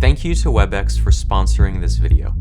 Thank you to Webex for sponsoring this video.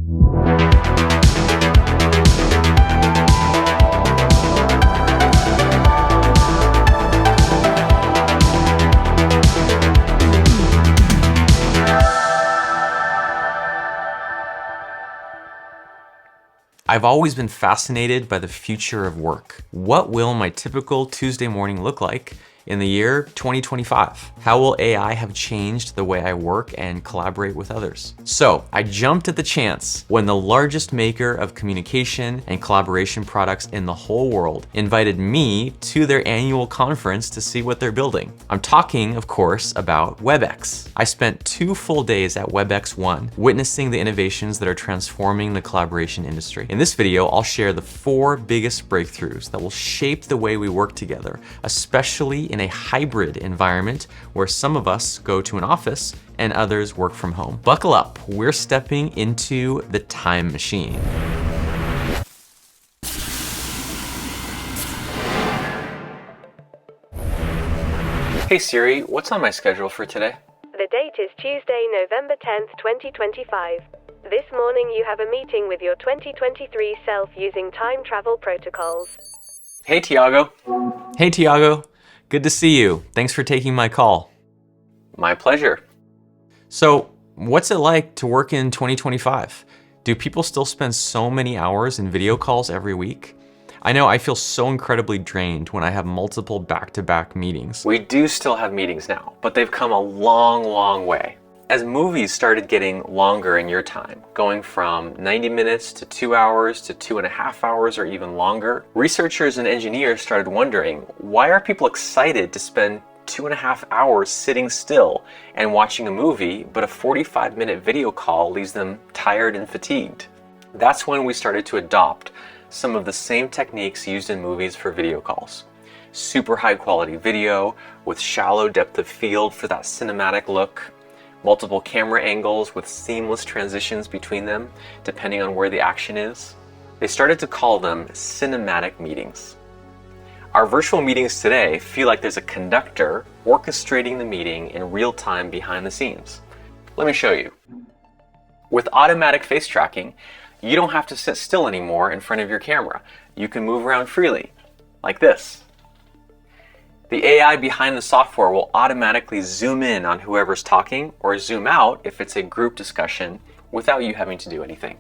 I've always been fascinated by the future of work. What will my typical Tuesday morning look like in the year 2025? How will AI have changed the way I work and collaborate with others? So I jumped at the chance when the largest maker of communication and collaboration products in the whole world invited me to their annual conference to see what they're building. I'm talking, of course, about Webex. I spent 2 full days at WebexOne witnessing the innovations that are transforming the collaboration industry. In this video, I'll share the 4 biggest breakthroughs that will shape the way we work together, especially in a hybrid environment where some of us go to an office and others work from home. Buckle up, we're stepping into the time machine. Hey Siri, what's on my schedule for today? The date is Tuesday, November 10th, 2025. This morning you have a meeting with your 2023 self using time travel protocols. Hey Tiago. Hey Tiago. Good to see you. Thanks for taking my call. My pleasure. So, what's it like to work in 2025? Do people still spend so many hours in video calls every week? I know I feel so incredibly drained when I have multiple back-to-back meetings. We do still have meetings now, but they've come a long, long way. As movies started getting longer in your time, going from 90 minutes to 2 hours to 2.5 hours or even longer, researchers and engineers started wondering, why are people excited to spend 2.5 hours sitting still and watching a movie, but a 45-minute video call leaves them tired and fatigued? That's when we started to adopt some of the same techniques used in movies for video calls. Super high quality video with shallow depth of field for that cinematic look, multiple camera angles with seamless transitions between them, depending on where the action is. They started to call them cinematic meetings. Our virtual meetings today feel like there's a conductor orchestrating the meeting in real time behind the scenes. Let me show you. With automatic face tracking, you don't have to sit still anymore in front of your camera. You can move around freely, like this. The AI behind the software will automatically zoom in on whoever's talking or zoom out if it's a group discussion without you having to do anything.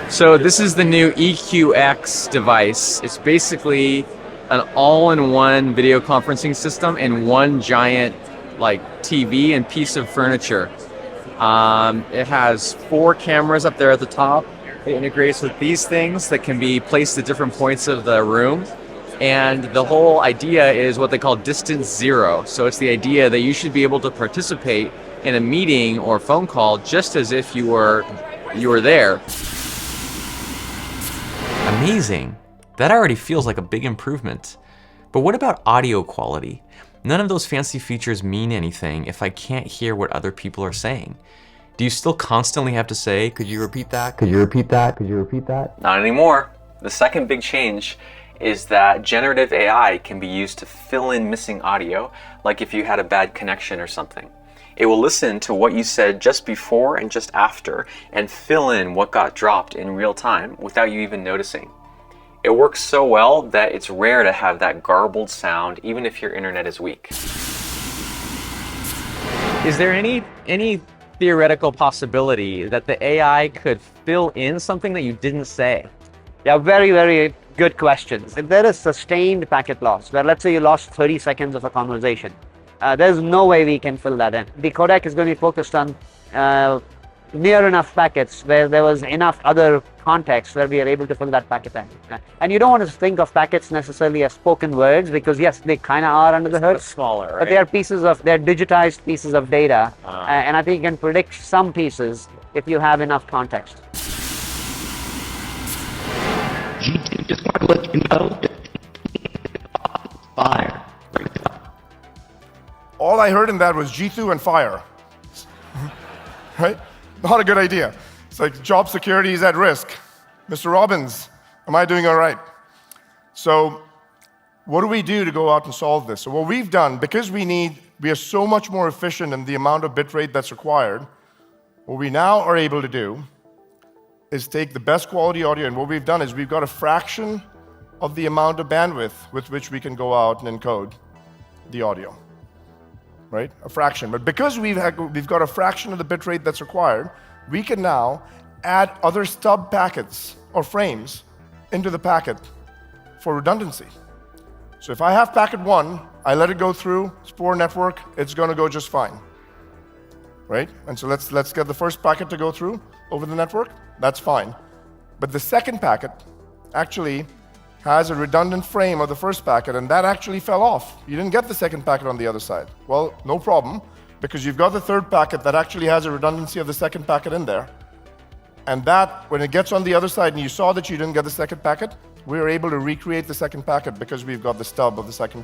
So this is the new EQX device. It's basically an all-in-one video conferencing system and one giant TV and piece of furniture. It has 4 cameras up there at the top. It integrates with these things that can be placed at different points of the room. And the whole idea is what they call distance zero. So it's the idea that you should be able to participate in a meeting or phone call just as if you were there. Amazing. That already feels like a big improvement. But what about audio quality? None of those fancy features mean anything if I can't hear what other people are saying. Do you still constantly have to say, could you repeat that? Could you repeat that? Could you repeat that? Not anymore. The second big change is that generative AI can be used to fill in missing audio, like if you had a bad connection or something. It will listen to what you said just before and just after and fill in what got dropped in real time without you even noticing. It works so well that it's rare to have that garbled sound even if your internet is weak. Is there any theoretical possibility that the AI could fill in something that you didn't say? Yeah, very, very good questions. If there is sustained packet loss, where let's say you lost 30 seconds of a conversation, there's no way we can fill that in. The codec is going to be focused on near enough packets where there was enough other context where we are able to fill that packet in. And you don't want to think of packets necessarily as spoken words, because yes, they kind of are under the hood. Smaller, right? But they're digitized pieces of data, and I think you can predict some pieces if you have enough context. G2, just want to let you know that fire. All I heard in that was G2 and fire. Right? Not a good idea. It's like job security is at risk. Mr. Robbins, am I doing all right? So what do we do to go out and solve this? So what we've done, because we need we are so much more efficient in the amount of bit rate that's required. What we now are able to do is take the best quality audio, and what we've done is we've got a fraction of the amount of bandwidth with which we can go out and encode the audio, right? A fraction. But because we've got a fraction of the bit rate that's required, we can now add other stub packets or frames into the packet for redundancy. So if I have packet 1, I let it go through, Spore network, it's going to go just fine, right? And so let's get the first packet to go through over the network. That's fine. But the second packet actually has a redundant frame of the first packet, and that actually fell off. You didn't get the second packet on the other side. Well, no problem, because you've got the third packet that actually has a redundancy of the second packet in there. And that, when it gets on the other side and you saw that you didn't get the second packet, we are able to recreate the second packet because we've got the stub of the second,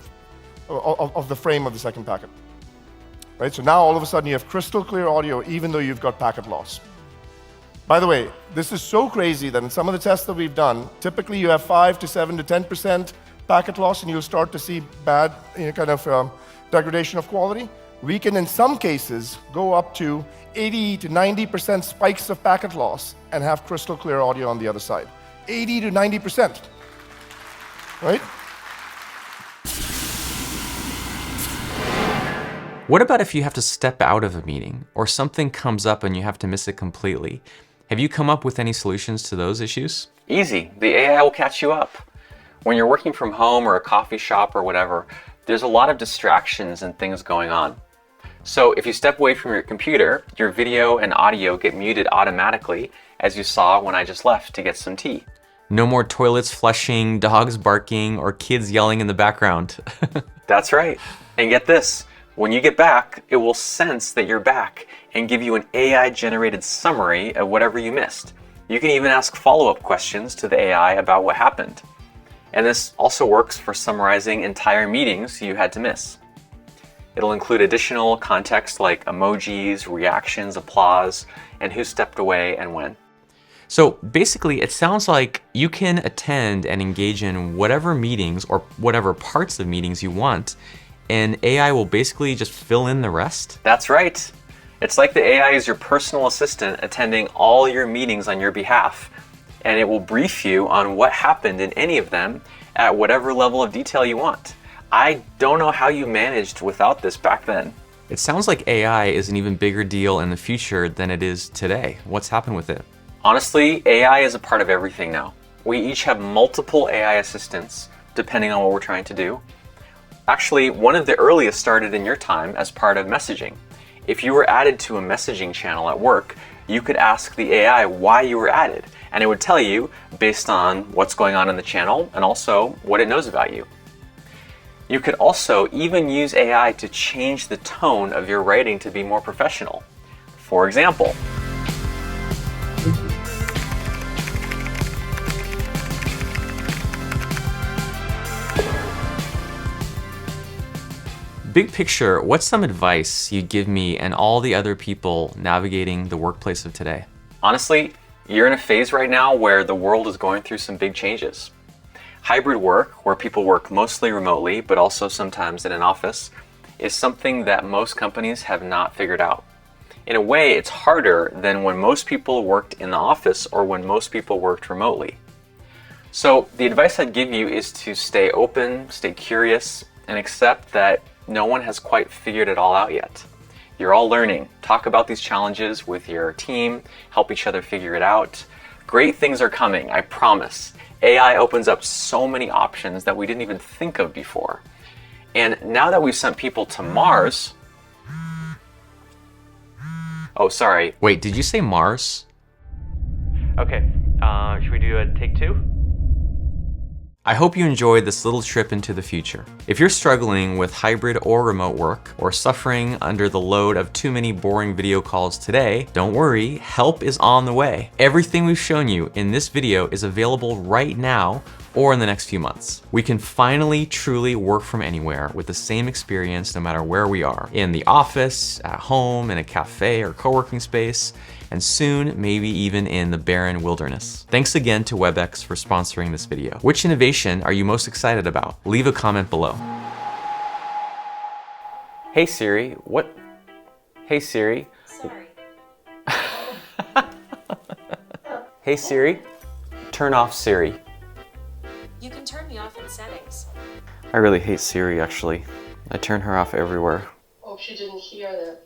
of the frame of the second packet. Right? So now all of a sudden you have crystal clear audio even though you've got packet loss. By the way, this is so crazy that in some of the tests that we've done, typically you have 5 to 7 to 10% packet loss and you'll start to see bad kind of degradation of quality. We can, in some cases, go up to 80 to 90% spikes of packet loss and have crystal clear audio on the other side. 80 to 90%, right? What about if you have to step out of a meeting or something comes up and you have to miss it completely? Have you come up with any solutions to those issues? Easy. The AI will catch you up. When you're working from home or a coffee shop or whatever, there's a lot of distractions and things going on. So if you step away from your computer, your video and audio get muted automatically, as you saw when I just left to get some tea. No more toilets flushing, dogs barking, or kids yelling in the background. That's right. And get this, when you get back, it will sense that you're back and give you an AI-generated summary of whatever you missed. You can even ask follow-up questions to the AI about what happened. And this also works for summarizing entire meetings you had to miss. It'll include additional context like emojis, reactions, applause, and who stepped away and when. So basically, it sounds like you can attend and engage in whatever meetings or whatever parts of meetings you want, and AI will basically just fill in the rest? That's right. It's like the AI is your personal assistant attending all your meetings on your behalf, and it will brief you on what happened in any of them at whatever level of detail you want. I don't know how you managed without this back then. It sounds like AI is an even bigger deal in the future than it is today. What's happened with it? Honestly, AI is a part of everything now. We each have multiple AI assistants, depending on what we're trying to do. Actually, one of the earliest started in your time as part of messaging. If you were added to a messaging channel at work, you could ask the AI why you were added, and it would tell you based on what's going on in the channel and also what it knows about you. You could also even use AI to change the tone of your writing to be more professional. For example, big picture, what's some advice you'd give me and all the other people navigating the workplace of today? Honestly, you're in a phase right now where the world is going through some big changes. Hybrid work, where people work mostly remotely, but also sometimes in an office, is something that most companies have not figured out. In a way, it's harder than when most people worked in the office or when most people worked remotely. So the advice I'd give you is to stay open, stay curious, and accept that no one has quite figured it all out yet. You're all learning. Talk about these challenges with your team, help each other figure it out. Great things are coming, I promise. AI opens up so many options that we didn't even think of before. And now that we've sent people to Mars... Oh, sorry. Wait, did you say Mars? Okay, should we do a take 2? I hope you enjoyed this little trip into the future. If you're struggling with hybrid or remote work, or suffering under the load of too many boring video calls today, don't worry, help is on the way. Everything we've shown you in this video is available right now or in the next few months. We can finally truly work from anywhere with the same experience no matter where we are. In the office, at home, in a cafe or co-working space, and soon maybe even in the barren wilderness. Thanks again to Webex for sponsoring this video. Which innovation are you most excited about? Leave a comment below. Hey Hey Siri, what? Hey Siri. Sorry. Hey Siri, turn off Siri. You can turn me off in settings. I really hate Siri actually. I turn her off everywhere. Hope she didn't hear that.